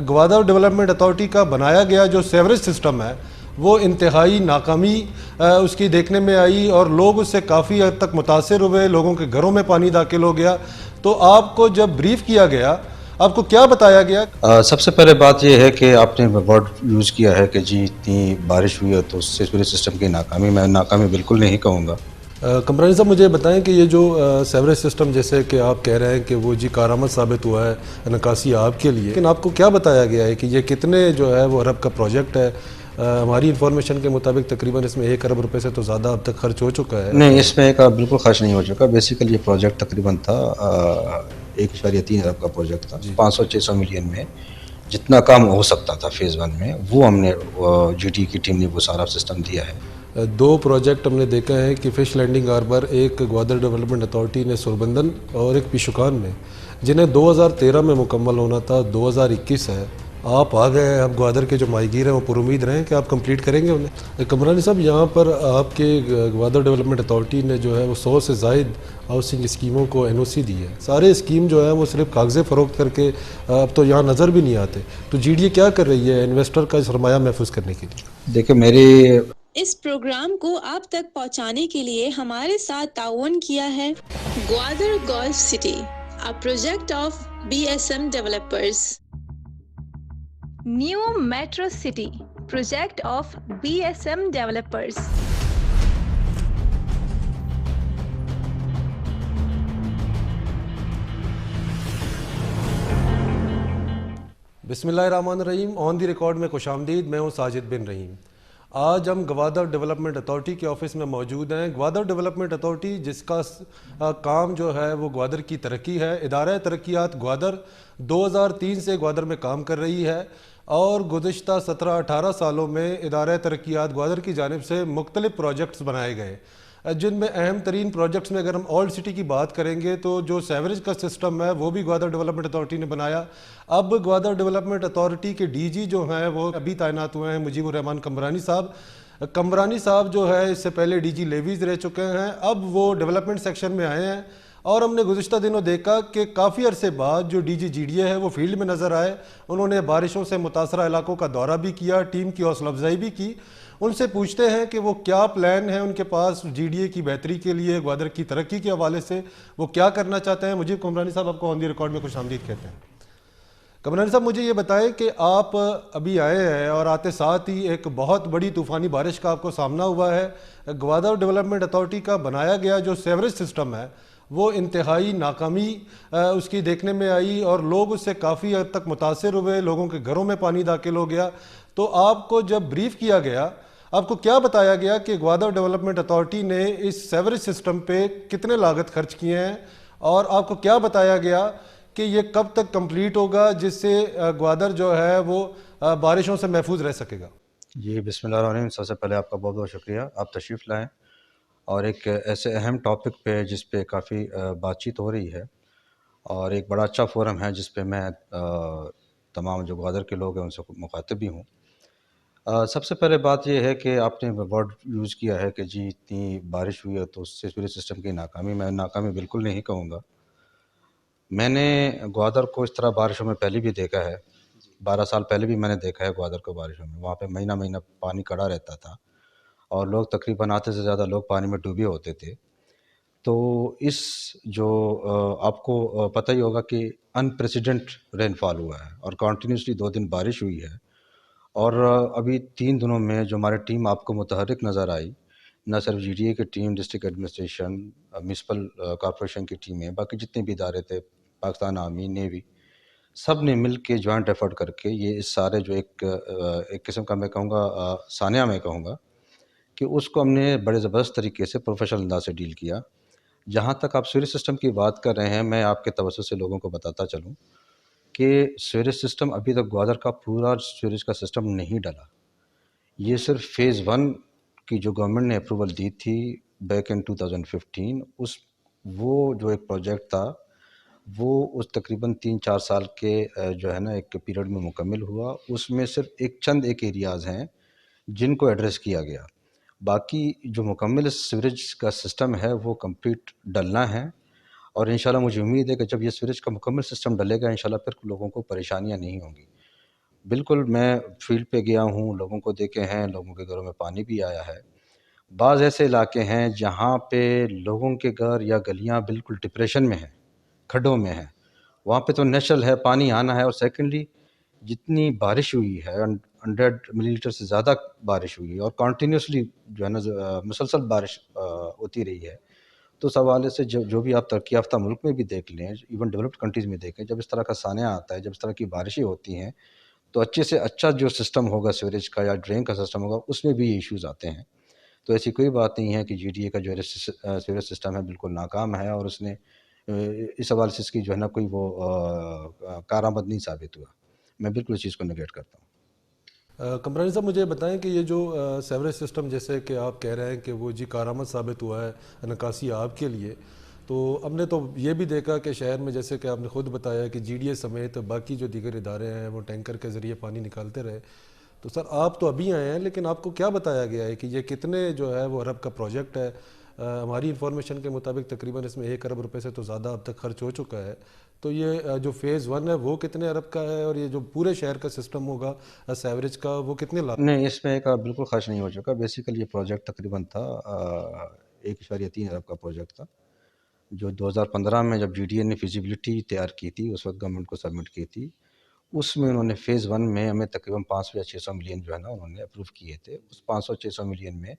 Gwadar development authority کا بنایا گیا جو سیوریج سسٹم ہے وہ انتہائی ناکامی اس کی دیکھنے میں آئی اور لوگ اس سے کافی حد تک متاثر ہوئے، لوگوں کے گھروں میں پانی داخل ہو گیا. تو آپ کو جب بریف کیا گیا آپ کو کیا بتایا گیا؟ سب سے پہلے بات یہ ہے کہ آپ نے ورڈ یوز کیا ہے کہ جی اتنی بارش ہوئی ہے تو اس سے سیوریج سسٹم کی ناکامی، میں ناکامی بالکل نہیں کہوں گا. کمرانی صاحب مجھے بتائیں کہ یہ جو سیوریج سسٹم جیسے کہ آپ کہہ رہے ہیں کہ وہ جی کارآمد ثابت ہوا ہے نکاسی آپ کے لیے، لیکن آپ کو کیا بتایا گیا ہے کہ یہ کتنے جو ہے وہ ارب کا پروجیکٹ ہے؟ ہماری انفارمیشن کے مطابق تقریباً اس میں 1 ارب روپے سے تو زیادہ اب تک خرچ ہو چکا ہے. نہیں، اس میں ایک بالکل خرچ نہیں ہو چکا. بیسیکلی یہ پروجیکٹ تقریباً تھا 1.3 ارب کا پروجیکٹ تھا. 500-600 ملین میں جتنا کام ہو سکتا تھا فیز 1 میں وہ ہم نے جی ٹی کی ٹیم نے وہ سارا سسٹم دیا ہے. 2 پروجیکٹ ہم نے دیکھا ہے کہ فش لینڈنگ ہاربر، ایک گوادر ڈیولپمنٹ اتھارٹی نے سوربندن اور ایک پیشوکان میں، جنہیں 2013 میں مکمل ہونا تھا، 2021 ہے. آپ آ گئے ہیں، اب گوادر کے جو ماہی گیر ہیں وہ پر امید رہیں کہ آپ کمپلیٹ کریں گے انہیں. کمرانی صاحب یہاں پر آپ کے گوادر ڈیولپمنٹ اتھارٹی نے جو ہے وہ 100 سے زائد ہاؤسنگ اسکیموں کو این او سی دی ہے. سارے اسکیم جو ہیں وہ صرف کاغذیں فروخت کر کے اب تو یہاں نظر بھی نہیں آتے. تو جی ڈی اے کیا کر رہی ہے انویسٹر کا سرمایہ محفوظ کرنے کے لیے؟ دیکھیں میری اس پروگرام کو آپ تک پہنچانے کے لیے ہمارے ساتھ تعاون کیا ہے Gwadar golf city, a project of BSM developers. New Metro City, project of BSM developers. بسم اللہ الرحمن الرحیم. آن دی ریکارڈ میں خوش آمدید. میں ہوں ساجد بن رحیم. آج ہم گوادر ڈیولپمنٹ اتھارٹی کے آفس میں موجود ہیں. گوادر ڈیولپمنٹ اتھارٹی جس کا کام جو ہے وہ گوادر کی ترقی ہے. ادارہ ترقیات گوادر 2003 سے گوادر میں کام کر رہی ہے اور گزشتہ 17-18 سالوں میں ادارہ ترقیات گوادر کی جانب سے مختلف پروجیکٹس بنائے گئے، جن میں اہم ترین پروجیکٹس میں اگر ہم اولڈ سٹی کی بات کریں گے تو جو سیوریج کا سسٹم ہے وہ بھی گوادر ڈیولپمنٹ اتھارٹی نے بنایا. اب گوادر ڈیولپمنٹ اتھارٹی کے ڈی جی جو ہیں وہ ابھی تعینات ہوئے ہیں مجیب الرحمان کمرانی صاحب. کمرانی صاحب جو ہے اس سے پہلے ڈی جی لیویز رہ چکے ہیں، اب وہ ڈیولپمنٹ سیکشن میں آئے ہیں اور ہم نے گزشتہ دنوں دیکھا کہ کافی عرصے بعد جو D G G D A ہے وہ فیلڈ میں نظر آئے. انہوں نے بارشوں سے متاثرہ علاقوں کا دورہ بھی کیا، ٹیم کی حوصلہ افزائی بھی کی. ان سے پوچھتے ہیں کہ وہ کیا پلان ہے ان کے پاس جی ڈی اے کی بہتری کے لیے، گوادر کی ترقی کے حوالے سے وہ کیا کرنا چاہتے ہیں. مجیب کمرانی صاحب آپ کو آن دی ریکارڈ میں خوش آمدید کہتے ہیں. کمرانی صاحب مجھے یہ بتائیں کہ آپ ابھی آئے ہیں اور آتے ساتھ ہی ایک بہت بڑی طوفانی بارش کا آپ کو سامنا ہوا ہے. گوادر ڈیولپمنٹ اتھارٹی کا بنایا گیا جو سیوریج سسٹم ہے وہ انتہائی ناکامی اس کی دیکھنے میں آئی اور لوگ اس سے کافی حد تک متاثر ہوئے، لوگوں کے گھروں میں پانی داخل ہو گیا. تو آپ کو جب بریف کیا گیا آپ کو کیا بتایا گیا کہ گوادر ڈیولپمنٹ اتھارٹی نے اس سیوریج سسٹم پہ کتنے لاگت خرچ کیے ہیں، اور آپ کو کیا بتایا گیا کہ یہ کب تک کمپلیٹ ہوگا جس سے گوادر جو ہے وہ بارشوں سے محفوظ رہ سکے گا؟ جی بسم اللہ الرحمن الرحیم. سب سے پہلے آپ کا بہت بہت شکریہ، آپ تشریف لائیں اور ایک ایسے اہم ٹاپک پہ جس پہ کافی بات چیت ہو رہی ہے اور ایک بڑا اچھا فورم ہے جس پہ میں تمام جو گوادر کے لوگ ہیں ان سے مخاطب بھی ہوں. سب سے پہلے بات یہ ہے کہ آپ نے ورڈ یوز کیا ہے کہ جی اتنی بارش ہوئی ہے تو اس سے سیوریج سسٹم کی ناکامی، میں ناکامی بالکل نہیں کہوں گا. میں نے گوادر کو اس طرح بارشوں میں پہلے بھی دیکھا ہے، 12 سال پہلے بھی میں نے دیکھا ہے گوادر کو بارشوں میں. وہاں پہ مہینہ مہینہ پانی کڑا رہتا تھا اور لوگ تقریباً آدھے سے زیادہ لوگ پانی میں ڈوبے ہوتے تھے. تو اس جو آپ کو پتہ ہی ہوگا کہ انپریسیڈنٹ رین فال ہوا ہے اور کنٹینیوسلی 2 دن بارش ہوئی ہے. اور ابھی 3 دنوں میں جو ہماری ٹیم آپ کو متحرک نظر آئی، نہ صرف جی ڈی اے کی team, district administration, municipal corporation کی ٹیمیں، باقی جتنے بھی ادارے تھے، پاکستان آرمی، نیوی، سب نے مل کے جوائنٹ ایفرٹ کر کے یہ اس سارے جو ایک قسم کا میں کہوں گا سانحہ میں کہوں گا کہ اس کو ہم نے بڑے زبردست طریقے سے پروفیشنل انداز سے ڈیل کیا. جہاں تک آپ سیوریج سسٹم کی بات کر رہے ہیں، میں آپ کے توسط سے لوگوں کو بتاتا چلوں کہ سیوریج سسٹم ابھی تک گوادر کا پورا سیوریج کا سسٹم نہیں ڈلا. یہ صرف فیز 1 کی جو گورنمنٹ نے اپروول دی تھی بیک ان 2015، وہ جو ایک پروجیکٹ تھا وہ اس تقریباً 3-4 سال کے جو ہے نا ایک پیریڈ میں مکمل ہوا. اس میں صرف چند ایریاز ہیں جن کو ایڈریس کیا گیا. باقی جو مکمل سیوریج کا سسٹم ہے وہ کمپلیٹ ڈلنا ہے اور انشاءاللہ مجھے امید ہے کہ جب یہ سیوریج کا مکمل سسٹم ڈلے گا انشاءاللہ پھر لوگوں کو پریشانیاں نہیں ہوں گی. بالکل میں فیلڈ پہ گیا ہوں، لوگوں کو دیکھے ہیں، لوگوں کے گھروں میں پانی بھی آیا ہے۔ بعض ایسے علاقے ہیں جہاں پہ لوگوں کے گھر یا گلیاں بالکل ڈپریشن میں ہیں، کھڈوں میں ہیں، وہاں پہ تو نیچرل ہے، پانی آنا ہے۔ اور سیکنڈلی جتنی بارش ہوئی ہے 100 ملی لیٹر سے زیادہ بارش ہوئی ہے اور کنٹینیوسلی جو ہے نا مسلسل بارش ہوتی رہی ہے، تو اس حوالے سے جو بھی آپ ترقی یافتہ ملک میں بھی دیکھ لیں، ایون ڈیولپڈ کنٹریز میں دیکھیں، جب اس طرح کا سانحہ آتا ہے، جب اس طرح کی بارشیں ہوتی ہیں، تو اچھے سے اچھا جو سسٹم ہوگا سیوریج کا یا ڈرین کا سسٹم ہوگا، اس میں بھی یہ ایشوز آتے ہیں۔ تو ایسی کوئی بات نہیں ہے کہ جی ڈی اے کا جو سیوریج سسٹم ہے بالکل ناکام ہے اور اس نے اس حوالے سے اس کی جو ہے نا کوئی وہ کارآمد نہیں ثابت ہوا۔ میں بالکل اس چیز کو نگیٹ کرتا ہوں۔ کمرانی صاحب مجھے بتائیں کہ یہ جو سیوریج سسٹم جیسے کہ آپ کہہ رہے ہیں کہ وہ جی کارآمد ثابت ہوا ہے نکاسی آب کے لیے، تو ہم نے تو یہ بھی دیکھا کہ شہر میں جیسے کہ آپ نے خود بتایا کہ جی ڈی اے سمیت باقی جو دیگر ادارے ہیں وہ ٹینکر کے ذریعے پانی نکالتے رہے، تو سر آپ تو ابھی آئے ہیں لیکن آپ کو کیا بتایا گیا ہے کہ یہ کتنے جو ہے وہ ارب کا پروجیکٹ ہے؟ ہماری انفارمیشن کے مطابق تقریباً اس میں 1 ارب روپے سے تو زیادہ اب تک خرچ ہو چکا ہے، تو یہ جو فیز 1 ہے وہ کتنے ارب کا ہے اور یہ جو پورے شہر کا سسٹم ہوگا سیوریج کا وہ کتنے لاکھ؟ نہیں، اس میں ایک بالکل خرچ نہیں ہو چکا۔ بیسیکلی یہ پروجیکٹ تقریباً تھا 1.3 ارب کا پروجیکٹ تھا، جو 2015 میں جب جی ڈی اے نے فیزیبلٹی تیار کی تھی، اس وقت گورنمنٹ کو سبمٹ کی تھی، اس میں انہوں نے فیز 1 میں ہمیں تقریباً 500 یا 600 ملین جو ہے نا انہوں نے اپروو کیے تھے۔ اس 500-600 ملین میں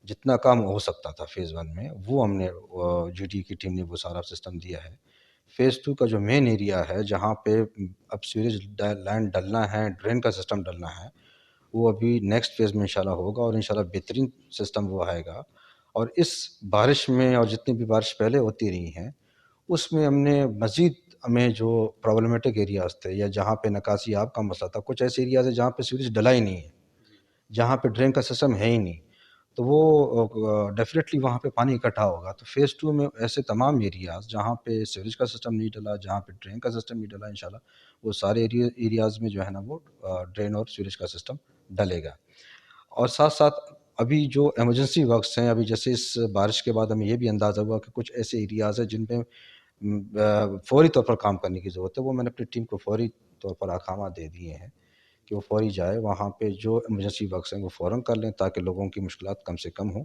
جتنا کام ہو سکتا تھا فیز 1 میں، وہ ہم نے جی ڈی کی ٹیم نے وہ سارا سسٹم دیا ہے۔ فیز 2 کا جو مین ایریا ہے جہاں پہ اب سیوریج لائن ڈلنا ہے، ڈرین کا سسٹم ڈلنا ہے، وہ ابھی نیکسٹ فیز میں انشاءاللہ ہوگا اور انشاءاللہ بہترین سسٹم وہ آئے گا۔ اور اس بارش میں اور جتنی بھی بارش پہلے ہوتی رہی ہیں، اس میں ہم نے مزید ہمیں جو پرابلمٹک ایریاز تھے یا جہاں پہ نکاسی آب کا مسئلہ تھا، کچھ ایسے ایریاز ہیں جہاں پہ سیوریج ڈلا ہی نہیں ہے، جہاں پہ ڈرین کا سسٹم ہے ہی نہیں، تو وہ ڈیفینیٹلی وہاں پہ پانی اکٹھا ہوگا۔ تو فیز 2 میں ایسے تمام ایریاز جہاں پہ سیوریج کا سسٹم نہیں ڈلا، جہاں پہ ڈرین کا سسٹم نہیں ڈلا، انشاءاللہ وہ سارے ایریاز میں جو ہے نا وہ ڈرین اور سیوریج کا سسٹم ڈلے گا۔ اور ساتھ ساتھ ابھی جو ایمرجنسی ورکس ہیں، ابھی جیسے اس بارش کے بعد ہمیں یہ بھی اندازہ ہوا کہ کچھ ایسے ایریاز ہیں جن پہ فوری طور پر کام کرنے کی ضرورت ہے، وہ میں نے اپنی ٹیم کو فوری طور پر احکامات دے دیے ہیں کہ وہ فوری جائے وہاں پہ، جو ایمرجنسی ورکس ہیں وہ فوراً کر لیں تاکہ لوگوں کی مشکلات کم سے کم ہوں۔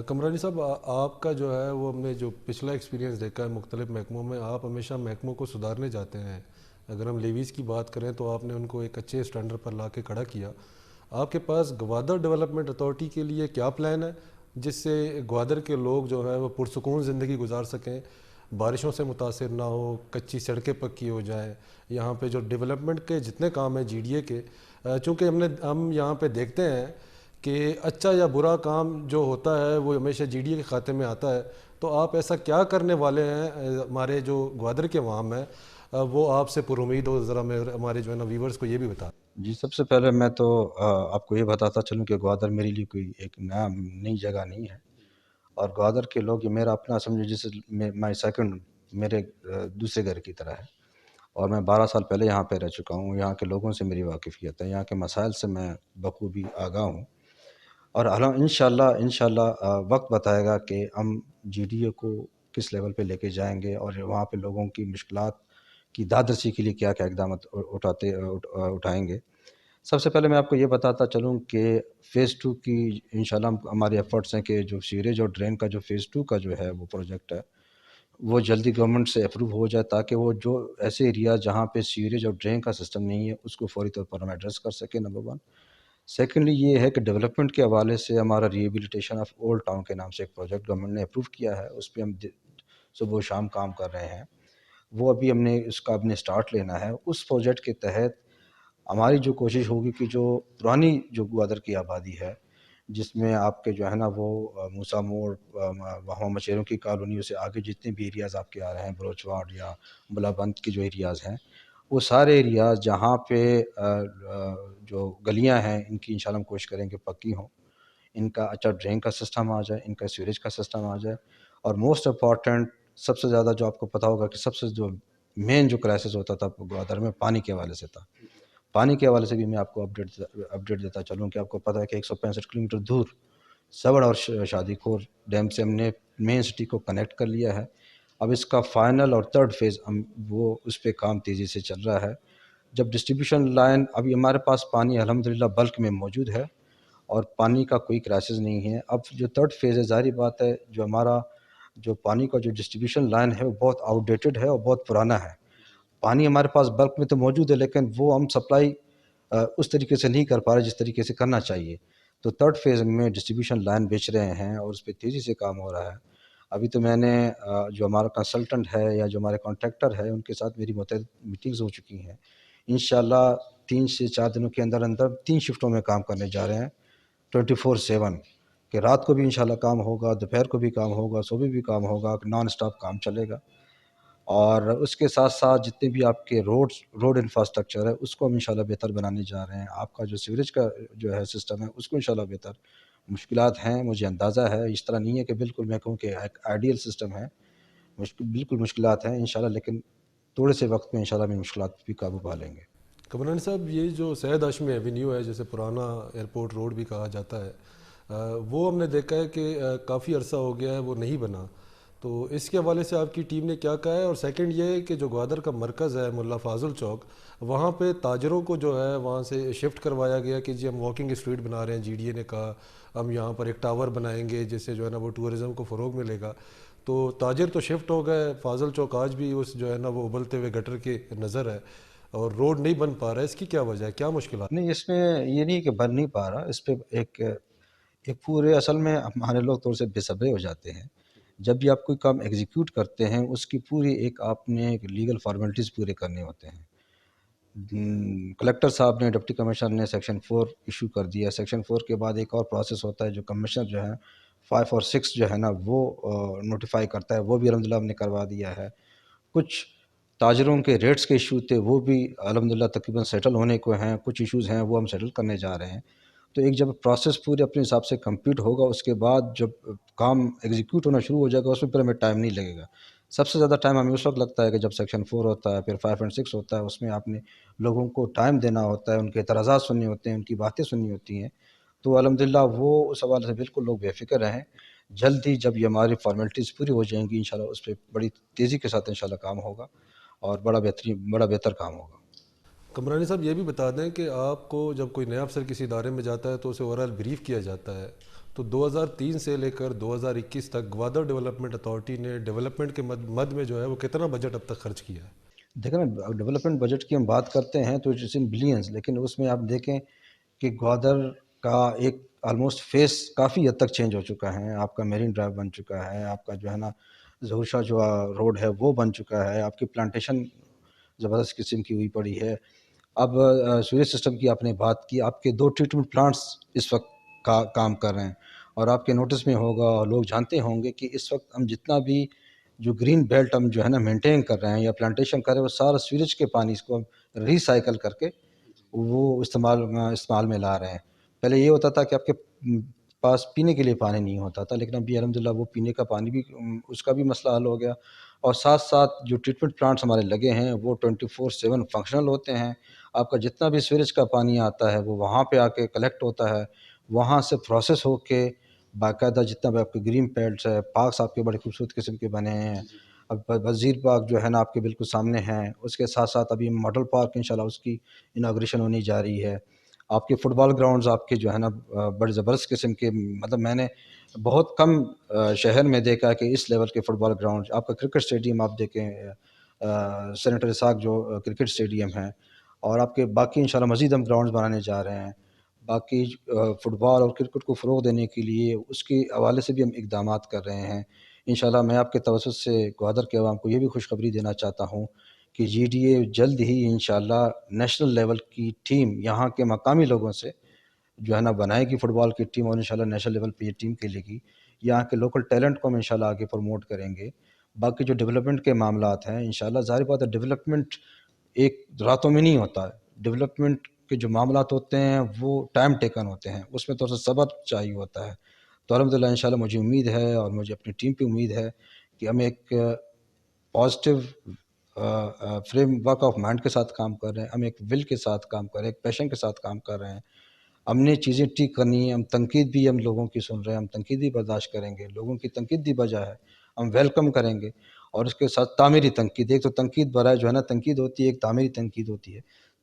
کمرانی صاحب آپ کا جو ہے وہ ہم نے جو پچھلا ایکسپیرینس دیکھا ہے مختلف محکموں میں، آپ ہمیشہ محکموں کو سدھارنے جاتے ہیں۔ اگر ہم لیویز کی بات کریں تو آپ نے ان کو ایک اچھے اسٹینڈرڈ پر لا کے کھڑا کیا۔ آپ کے پاس گوادر ڈیولپمنٹ اتھارٹی کے لیے کیا پلان ہے جس سے گوادر کے لوگ جو ہے وہ پرسکون زندگی گزار سکیں، بارشوں سے متاثر نہ ہو، کچی سڑکیں پکی ہو جائیں، یہاں پہ جو ڈیولپمنٹ کے جتنے کام ہیں جی ڈی اے کے، چونکہ ہم یہاں پہ دیکھتے ہیں کہ اچھا یا برا کام جو ہوتا ہے وہ ہمیشہ جی ڈی اے کے کھاتے میں آتا ہے، تو آپ ایسا کیا کرنے والے ہیں؟ ہمارے جو گوادر کے عوام ہیں وہ آپ سے پر امید ہو، ذرا میں ہمارے جو ہے نا ویورز کو یہ بھی بتا۔ جی، سب سے پہلے میں تو آپ کو یہ بتاتا چلوں کہ گوادر میرے لیے کوئی ایک نئی جگہ نہیں ہے، اور گوادر کے لوگ یہ میرا اپنا سمجھو، جسے مائی سیکنڈ، میرے دوسرے گھر کی طرح ہے، اور میں 12 سال پہلے یہاں پہ رہ چکا ہوں۔ یہاں کے لوگوں سے میری واقفیت ہے، یہاں کے مسائل سے میں بخوبی آگاہ ہوں، اور انشاءاللہ وقت بتائے گا کہ ہم جی ڈی اے کو کس لیول پہ لے کے جائیں گے اور وہاں پہ لوگوں کی مشکلات کی دادرسی کے لیے کیا کیا اقدامات اٹھائیں گے۔ سب سے پہلے میں آپ کو یہ بتاتا چلوں کہ فیز 2 کی انشاءاللہ ہمارے ایفرٹس ہیں کہ جو سیوریج اور ڈرین کا جو فیز 2 کا جو ہے وہ پروجیکٹ ہے، وہ جلدی گورنمنٹ سے اپروو ہو جائے تاکہ وہ جو ایسے ایریا جہاں پہ سیوریج اور ڈرین کا سسٹم نہیں ہے اس کو فوری طور پر ہم ایڈریس کر سکیں، نمبر 1۔ سیکنڈلی یہ ہے کہ ڈیولپمنٹ کے حوالے سے ہمارا ریہیبلیٹیشن آف اولڈ ٹاؤن کے نام سے ایک پروجیکٹ گورنمنٹ نے اپروو کیا ہے، اس پہ ہم صبح و شام کام کر رہے ہیں۔ وہ ابھی ہم نے اس کا اپنے سٹارٹ لینا ہے۔ اس پروجیکٹ کے تحت ہماری جو کوشش ہوگی کہ جو پرانی جو گوادر کی آبادی ہے، جس میں آپ کے جو ہے نا وہ موسیٰ موڑ، وہاں مچیروں کی کالونیوں سے آگے جتنے بھی ایریاز آپ کے آ رہے ہیں، بروچ واڑ یا بلا بند کے جو ایریاز ہیں، وہ سارے ایریاز جہاں پہ جو گلیاں ہیں ان کی انشاءاللہ ہم کوشش کریں کہ پکی ہوں، ان کا اچھا ڈرین کا سسٹم آ جائے، ان کا سیوریج کا سسٹم آ جائے، اور موسٹ امپورٹنٹ سب سے زیادہ جو آپ کو پتہ ہوگا کہ سب سے جو مین جو کرائسس ہوتا تھا گوادر میں، پانی کے حوالے سے تھا۔ پانی کے حوالے سے بھی میں آپ کو اپڈیٹ دیتا چلوں کہ آپ کو پتہ ہے کہ 165 کلومیٹر دور سوڑ اور شادی خور ڈیم سے ہم نے مین سٹی کو کنیکٹ کر لیا ہے۔ اب اس کا فائنل اور 3rd فیز وہ اس پہ کام تیزی سے چل رہا ہے جب ڈسٹریبیوشن لائن، ابھی ہمارے پاس پانی الحمدللہ بلک میں موجود ہے اور پانی کا کوئی کرائسس نہیں ہے. اب جو تھرڈ فیز ہے، ظاہری بات ہے جو ہمارا جو پانی کا جو ڈسٹریبیوشن لائن ہے وہ بہت آؤٹ ڈیٹڈ ہے اور بہت پرانا ہے. پانی ہمارے پاس بلک میں تو موجود ہے لیکن وہ ہم سپلائی اس طریقے سے نہیں کر پا رہے جس طریقے سے کرنا چاہیے. تو تھرڈ فیز میں ڈسٹریبیوشن لائن بیچ رہے ہیں اور اس پہ تیزی سے کام ہو رہا ہے. ابھی تو میں نے جو ہمارا کنسلٹنٹ ہے یا جو ہمارے کانٹریکٹر ہے ان کے ساتھ میری متعدد میٹنگز ہو چکی ہیں. انشاءاللہ 3 سے 4 دنوں کے اندر اندر 3 شفٹوں میں کام کرنے جا رہے ہیں 24/7، کہ رات کو بھی انشاءاللہ کام ہوگا، دوپہر کو بھی کام ہوگا، صبح بھی کام ہوگا، نان اسٹاپ کام چلے گا. اور اس کے ساتھ ساتھ جتنے بھی آپ کے روڈ انفراسٹرکچر ہے اس کو ہم انشاءاللہ بہتر بنانے جا رہے ہیں. آپ کا جو سیوریج کا جو ہے سسٹم ہے اس کو انشاءاللہ بہتر. مشکلات ہیں، مجھے اندازہ ہے، اس طرح نہیں ہے کہ بالکل میں کہوں کہ ایک آئیڈیل سسٹم ہے، بالکل مشکلات ہیں انشاءاللہ، لیکن تھوڑے سے وقت میں انشاءاللہ ہم مشکلات پہ بھی قابو پا لیں گے. کمرانی صاحب، یہ جو سید ہاشمی ایونیو ہے جسے پرانا ایئرپورٹ روڈ بھی کہا جاتا ہے، وہ ہم نے دیکھا ہے کہ کافی عرصہ ہو گیا ہے وہ نہیں بنا. تو اس کے حوالے سے آپ کی ٹیم نے کیا کہا ہے؟ اور سیکنڈ یہ ہے کہ جو گوادر کا مرکز ہے ملا فاضل چوک، وہاں پہ تاجروں کو جو ہے وہاں سے شفٹ کروایا گیا کہ جی ہم واکنگ اسٹریٹ بنا رہے ہیں. جی ڈی اے نے کہا ہم یہاں پر ایک ٹاور بنائیں گے جس سے جو ہے نا وہ ٹورزم کو فروغ ملے گا. تو تاجر تو شفٹ ہو گئے، فاضل چوک آج بھی اس جو ہے نا وہ ابلتے ہوئے گٹر کے نظر ہے اور روڈ نہیں بن پا رہا ہے. اس کی کیا وجہ ہے، کیا مشکلات؟ نہیں، اس میں یہ نہیں کہ بن نہیں پا رہا، اس پہ ایک پورے اصل میں ہمارے لوگ تھوڑے سے بے صبرے ہو جاتے ہیں. جب بھی آپ کوئی کام ایگزیکیوٹ کرتے ہیں اس کی پوری ایک آپ نے ایک لیگل فارمیلٹیز پورے کرنے ہوتے ہیں. کلیکٹر صاحب نے، ڈپٹی کمشنر نے سیکشن 4 ایشو کر دیا. سیکشن 4 کے بعد ایک اور پروسیس ہوتا ہے جو کمشنر جو ہے 5 اور 6 جو ہے نا وہ نوٹیفائی کرتا ہے، وہ بھی الحمدللہ ہم نے کروا دیا ہے. کچھ تاجروں کے ریٹس کے ایشو تھے وہ بھی الحمدللہ تقریباً سیٹل ہونے کو ہیں، کچھ ایشوز ہیں وہ ہم سیٹل کرنے جا رہے ہیں. تو ایک جب پروسیس پورے اپنے حساب سے کمپلیٹ ہوگا اس کے بعد جب کام ایگزیکیوٹ ہونا شروع ہو جائے گا اس میں پھر ہمیں ٹائم نہیں لگے گا. سب سے زیادہ ٹائم ہمیں اس وقت لگتا ہے کہ جب سیکشن 4 ہوتا ہے، پھر 5 اور 6 ہوتا ہے. اس میں آپ نے لوگوں کو ٹائم دینا ہوتا ہے، ان کے اعتراضات سننے ہوتے ہیں، ان کی باتیں سننی ہوتی ہیں. تو الحمدللہ وہ اس حوالے سے بالکل لوگ بے فکر رہیں. جلد ہی جب یہ ہماری فارمیلٹیز پوری ہو جائیں گی انشاءاللہ اس پہ بڑی تیزی کے ساتھ انشاءاللہ کام ہوگا اور بڑا بہتر کام ہوگا. کمرانی صاحب، یہ بھی بتا دیں کہ آپ کو جب کوئی نیا افسر کسی ادارے میں جاتا ہے تو اسے اوورال بریف کیا جاتا ہے. تو 2003 سے لے کر 2021 تک گوادر ڈیولپمنٹ اتھارٹی نے ڈیولپمنٹ کے مد میں جو ہے وہ کتنا بجٹ اب تک خرچ کیا ہے؟ دیکھیں نا، ڈیولپمنٹ بجٹ کی ہم بات کرتے ہیں تو اٹس ان بلینز، لیکن اس میں آپ دیکھیں کہ گوادر کا ایک آلموسٹ فیس کافی حد تک چینج ہو چکا ہے. آپ کا میرین ڈرائیو بن چکا ہے، آپ کا جو ہے نا ظہور شاہ جو روڈ ہے وہ بن چکا ہے، آپ کی پلانٹیشن زبردست قسم کی ہوئی پڑی ہے. اب سوریج سسٹم کی آپ نے بات کی، آپ کے 2 ٹریٹمنٹ پلانٹس اس وقت کام کر رہے ہیں. اور آپ کے نوٹس میں ہوگا اور لوگ جانتے ہوں گے کہ اس وقت ہم جتنا بھی جو گرین بیلٹ ہم جو ہے نا مینٹین کر رہے ہیں یا پلانٹیشن کر رہے ہیں وہ سارا سویریج کے پانی اس کو ہم ری سائیکل کر کے وہ استعمال میں لا رہے ہیں. پہلے یہ ہوتا تھا کہ آپ کے پاس پینے کے لیے پانی نہیں ہوتا تھا، لیکن ابھی الحمدللہ وہ پینے کا پانی بھی اس کا بھی مسئلہ حل ہو گیا. اور ساتھ ساتھ جو ٹریٹمنٹ پلانٹس ہمارے لگے ہیں وہ 24/7 فنکشنل ہوتے ہیں. آپ کا جتنا بھی سویریج کا پانی آتا ہے وہ وہاں پہ آ کے کلیکٹ ہوتا ہے، وہاں سے پروسیس ہو کے باقاعدہ جتنا بھی آپ کے گرین بیلٹس ہے، پارکس آپ کے بڑے خوبصورت قسم کے بنے ہیں. اب وزیر پارک جو ہے نا آپ کے بالکل سامنے ہیں، اس کے ساتھ ساتھ ابھی ماڈل پارک انشاءاللہ اس کی اناگریشن ہونی جا رہی ہے. آپ کے فٹ بال گراؤنڈز آپ کے جو ہے نا بڑے زبردست قسم کے، مطلب میں نے بہت کم شہر میں دیکھا کہ اس لیول کے فٹ بال گراؤنڈ. آپ کا کرکٹ اسٹیڈیم آپ دیکھیں، سینیٹر اسحاق جو کرکٹ اسٹیڈیم ہے، اور آپ کے باقی انشاءاللہ مزید ہم گراؤنڈز بنانے جا رہے ہیں. باقی فٹ بال اور کرکٹ کو فروغ دینے کے لیے اس کے حوالے سے بھی ہم اقدامات کر رہے ہیں. انشاءاللہ میں آپ کے توسط سے گوادر کے عوام کو یہ بھی خوشخبری دینا چاہتا ہوں کہ جی ڈی اے جلد ہی انشاءاللہ نیشنل لیول کی ٹیم یہاں کے مقامی لوگوں سے جو ہے نا بنائے گی فٹ بال کی ٹیم، اور انشاءاللہ نیشنل لیول پہ یہ ٹیم کھیلے گی. یہاں کے لوکل ٹیلنٹ کو ہم انشاءاللہ آگے پروموٹ کریں گے. باقی جو ڈیولپمنٹ کے معاملات ہیں انشاءاللہ ظاہر بات ہے ڈیولپمنٹ ایک راتوں میں نہیں ہوتا ہے. ڈیولپمنٹ کے جو معاملات ہوتے ہیں وہ ٹائم ٹیکن ہوتے ہیں، اس میں تھوڑا سا صبر چاہیے ہوتا ہے. تو الحمدللہ انشاءاللہ مجھے امید ہے اور مجھے اپنی ٹیم پہ امید ہے کہ ہم ایک positive frame work of mind کے ساتھ کام کر رہے ہیں، ہم ایک ول کے ساتھ کام کر رہے ہیں، ایک پیشن کے ساتھ کام کر رہے ہیں. ہم نے چیزیں ٹھیک کرنی ہیں. ہم تنقید بھی ہم لوگوں کی سن رہے ہیں، ہم تنقید بھی برداشت کریں گے. لوگوں کی تنقید بھی بجا ہے، ہم ویلکم کریں گے. اور اس کے ساتھ تعمیری تنقید، ایک تو تنقید برائے جو ہے نا تنقید ہوتی ہے، ایک تعمیری تنقید ہوتی ہے.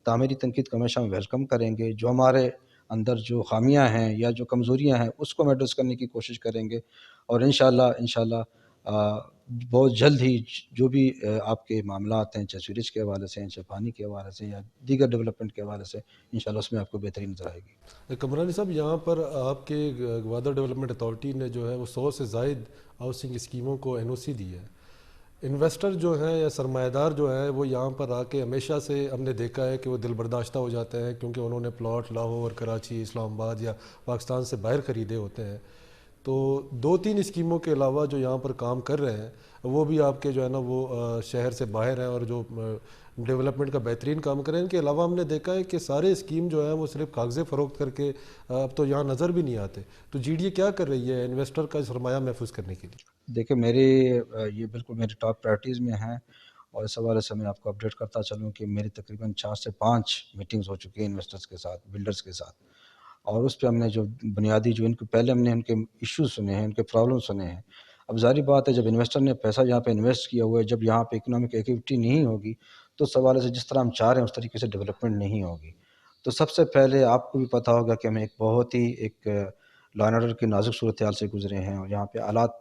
تعمیری تنقید کو ہمیشہ ہم ویلکم کریں گے. جو ہمارے اندر جو خامیاں ہیں یا جو کمزوریاں ہیں اس کو ہم ایڈریس کرنے کی کوشش کریں گے, اور انشاءاللہ بہت جلد ہی جو بھی آپ کے معاملات ہیں, چاہے سیوریج کے حوالے سے ہیں, چاہے پانی کے حوالے سے یا دیگر ڈیولپمنٹ کے حوالے سے, انشاءاللہ اس میں آپ کو بہتری نظر آئے گی. کمرانی صاحب, یہاں پر آپ کے گوادر ڈیولپمنٹ اتھارٹی نے جو ہے وہ 100 سے زائد ہاؤسنگ اسکیموں کو NOC دی ہے. انویسٹر جو ہیں یا سرمایہ دار جو ہیں وہ یہاں پر آ کے ہمیشہ سے ہم نے دیکھا ہے کہ وہ دل برداشتہ ہو جاتے ہیں, کیونکہ انہوں نے پلاٹ لاہور, کراچی, اسلام آباد یا پاکستان سے باہر خریدے ہوتے ہیں. تو 2-3 اسکیموں کے علاوہ جو یہاں پر کام کر رہے ہیں وہ بھی آپ کے جو ہے نا وہ شہر سے باہر ہیں اور جو ڈیولپمنٹ کا بہترین کام کریں. ان کے علاوہ ہم نے دیکھا ہے کہ سارے اسکیم جو ہیں وہ صرف کاغذیں فروخت کر کے اب تو یہاں نظر بھی نہیں آتے. تو GDA کیا کر رہی ہے انویسٹر کا سرمایہ محفوظ کرنے کے لیے؟ دیکھیں یہ بالکل میری ٹاپ پرائرٹیز میں ہیں, اور اس حوالے سے میں آپ کو اپڈیٹ کرتا چلوں کہ میری تقریباً 4 سے 5 میٹنگز ہو چکی ہیں انویسٹرز کے ساتھ, بلڈرز کے ساتھ, اور اس پہ ہم نے جو بنیادی جو ان کے پہلے ہم نے ان کے ایشوز سنے ہیں, ان کے پرابلم سنے ہیں. اب ظاہری بات ہے جب انویسٹر نے پیسہ یہاں پہ انویسٹ کیا ہوا ہے, جب یہاں پہ اکنامک ایکٹیویٹی نہیں ہوگی تو اس حوالے سے جس طرح ہم چاہ رہے ہیں اس طریقے سے ڈیولپمنٹ نہیں ہوگی. تو سب سے پہلے آپ کو بھی پتہ ہوگا کہ ہم ایک بہت ہی ایک لا اینڈ آرڈر کی نازک صورتحال سے گزرے ہیں, اور یہاں پہ آلات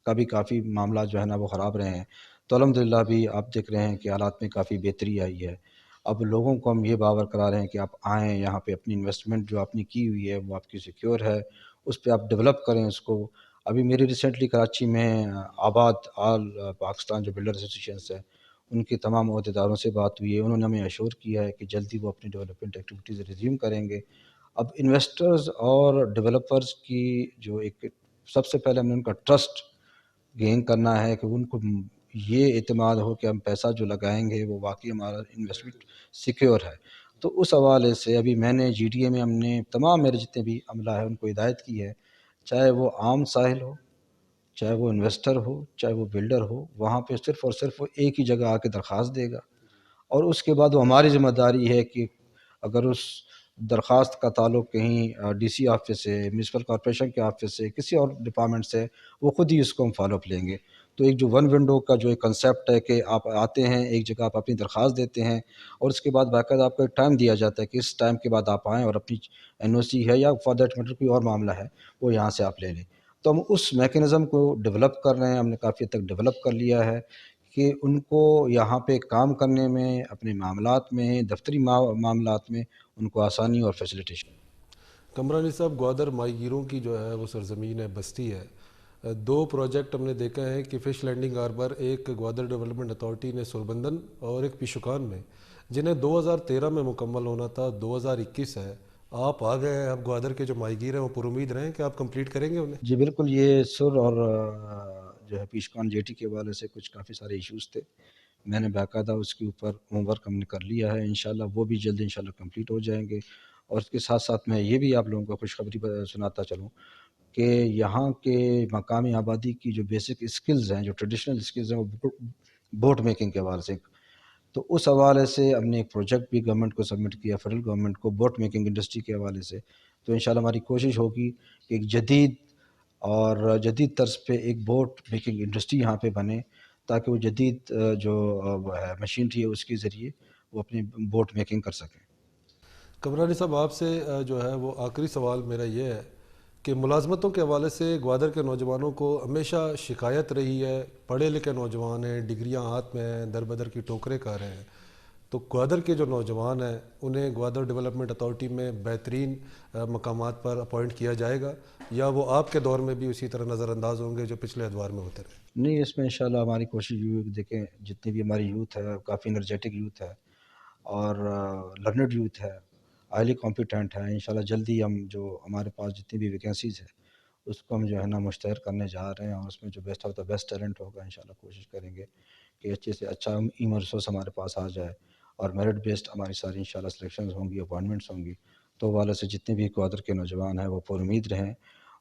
کا بھی کافی معاملات جو ہے نا وہ خراب رہے ہیں. تو الحمدللہ بھی آپ دیکھ رہے ہیں کہ حالات میں کافی بہتری آئی ہے. اب لوگوں کو ہم یہ باور کرا رہے ہیں کہ آپ آئیں یہاں پہ, اپنی انویسٹمنٹ جو آپ نے کی ہوئی ہے وہ آپ کی سیکیور ہے, اس پہ آپ ڈیولپ کریں اس کو. ابھی میری ریسنٹلی کراچی میں آباد آل پاکستان جو بلڈر ایسوسیشنس ہے ان کے تمام عہدیداروں سے بات ہوئی ہے. انہوں نے ہمیں ایشور کیا ہے کہ جلدی وہ اپنی ڈیولپمنٹ ایکٹیویٹیز ریزیوم کریں گے. اب انویسٹرز اور ڈیولپرز کی جو ایک سب سے پہلے ہم نے ان کا ٹرسٹ گین کرنا ہے کہ ان کو یہ اعتماد ہو کہ ہم پیسہ جو لگائیں گے وہ واقعی ہمارا انویسٹمنٹ سیکیور ہے. تو اس حوالے سے ابھی میں نے GDA میں ہم نے تمام میرے جتنے بھی عملہ ہے ان کو ہدایت کی ہے, چاہے وہ عام ساحل ہو, چاہے وہ انویسٹر ہو, چاہے وہ بلڈر ہو, وہاں پہ صرف اور صرف وہ ایک ہی جگہ آ کے درخواست دے گا, اور اس کے بعد وہ ہماری ذمہ داری ہے کہ اگر اس درخواست کا تعلق کہیں DC آفس سے, میونسپل کارپوریشن کے آفس سے, کسی اور ڈپارٹمنٹ سے, وہ خود ہی اس کو ہم فالو اپ لیں گے. تو ایک جو ون ونڈو کا جو ایک کنسیپٹ ہے کہ آپ آتے ہیں ایک جگہ, آپ اپنی درخواست دیتے ہیں, اور اس کے بعد باقاعدہ آپ کو ایک ٹائم دیا جاتا ہے کہ اس ٹائم کے بعد آپ آئیں اور اپنی NOC ہے یا فار دیٹ میٹر کوئی اور معاملہ ہے وہ یہاں سے آپ لے لیں. تو ہم اس میکینزم کو ڈیولپ کر رہے ہیں, ہم نے کافی حد تک ڈیولپ کر لیا ہے کہ ان کو یہاں پہ کام کرنے میں, اپنے معاملات میں, دفتری معاملات میں ان کو آسانی اور فیسیلیٹیشن. کمرانی صاحب, گوادر ماہی گیروں کی جو ہے وہ سرزمین ہے, بستی ہے. 2 پروجیکٹ ہم نے دیکھا ہے کہ فش لینڈنگ ہاربر, ایک گوادر ڈیولپمنٹ اتھارٹی نے سربندن اور ایک پیشوکان میں, جنہیں 2013 میں مکمل ہونا تھا, 2021 ہے. آپ آ گئے ہیں, اب گوادر کے جو ماہی گیر ہیں وہ پر امید رہیں کہ آپ کمپلیٹ کریں گے انہیں؟ جی بالکل, یہ سر اور جو ہے پیشکان جیٹی کے حوالے سے کچھ کافی سارے ایشوز تھے, میں نے باقاعدہ اس کے اوپر ہوم ورک ہم نے کر لیا ہے. انشاءاللہ وہ بھی جلد انشاءاللہ کمپلیٹ ہو جائیں گے. اور اس کے ساتھ ساتھ میں یہ بھی آپ لوگوں کو خوشخبری سناتا چلوں کہ یہاں کے مقامی آبادی کی جو بیسک اسکلز ہیں, جو ٹریڈیشنل اسکلز ہیں, وہ بوٹ میکنگ کے حوالے سے, تو اس حوالے سے ہم نے ایک پروجیکٹ بھی گورنمنٹ کو سبمٹ کیا, فیڈرل گورنمنٹ کو, بوٹ میکنگ انڈسٹری کے حوالے سے. تو انشاءاللہ ہماری کوشش ہوگی کہ ایک جدید طرز پہ ایک بوٹ میکنگ انڈسٹری یہاں پہ بنے, تاکہ وہ جدید جو ہے مشینری ہے اس کے ذریعے وہ اپنی بوٹ میکنگ کر سکیں. کمرانی صاحب, آپ سے جو ہے وہ آخری سوال میرا یہ ہے کہ ملازمتوں کے حوالے سے گوادر کے نوجوانوں کو ہمیشہ شکایت رہی ہے, پڑھے لکھے نوجوان ہیں, ڈگریاں ہاتھ میں ہیں, در بدر کی ٹوکرے کھا رہے ہیں. تو گوادر کے جو نوجوان ہیں انہیں گوادر ڈیولپمنٹ اتھارٹی میں بہترین مقامات پر اپوائنٹ کیا جائے گا, یا وہ آپ کے دور میں بھی اسی طرح نظر انداز ہوں گے جو پچھلے ادوار میں ہوتے رہے؟ نہیں, اس میں انشاءاللہ ہماری کوشش یہ ہوگی. دیکھیں جتنی بھی ہماری یوتھ ہے کافی انرجیٹک یوتھ ہے اور لرنڈ یوتھ ہے, ہائیلی کمپیٹنٹ ہے. انشاءاللہ جلدی ہم جو ہمارے پاس جتنی بھی ویکینسیز ہے اس کو ہم جو ہے نا مشتہر کرنے جا رہے ہیں, اور اس میں جو best of the best talent ہوگا انشاءاللہ کوشش کریں گے کہ اچھے سے اچھا ہیومن ریسورس ہمارے پاس آ جائے, اور میرٹ بیسڈ ہماری ساری انشاءاللہ سلیکشنز ہوں گی, اپوائنٹمنٹس ہوں گی. تو والے سے جتنے بھی گوادر کے نوجوان ہیں وہ پر امید رہیں,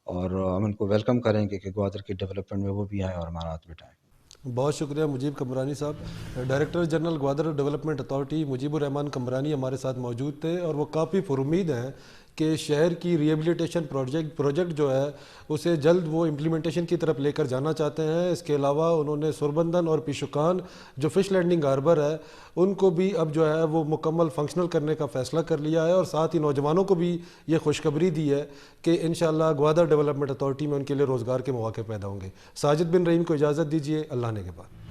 اور ہم ان کو ویلکم کریں گے کہ گوادر کی ڈیولپمنٹ میں وہ بھی آئیں اور ہمارا ہاتھ بٹائیں. بہت شکریہ مجیب کمرانی صاحب. Director general Gwadar development authority Mujeeb ur-Rahman Kamrani ہمارے ساتھ موجود تھے, اور وہ کافی پر امید ہیں کہ شہر کی ریہیبلیٹیشن پروجیکٹ جو ہے اسے جلد وہ امپلیمنٹیشن کی طرف لے کر جانا چاہتے ہیں۔ اس کے علاوہ انہوں نے سوربندن اور پیشوکان جو فش لینڈنگ ہاربر ہے ان کو بھی اب جو ہے وہ مکمل فنکشنل کرنے کا فیصلہ کر لیا ہے، اور ساتھ ہی نوجوانوں کو بھی یہ خوشخبری دی ہے کہ انشاءاللہ گوادر ڈیولپمنٹ اتھارٹی میں ان کے لیے روزگار کے مواقع پیدا ہوں گے۔ ساجد بن رحیم کو اجازت دیجیے، اللہ نے کے بعد۔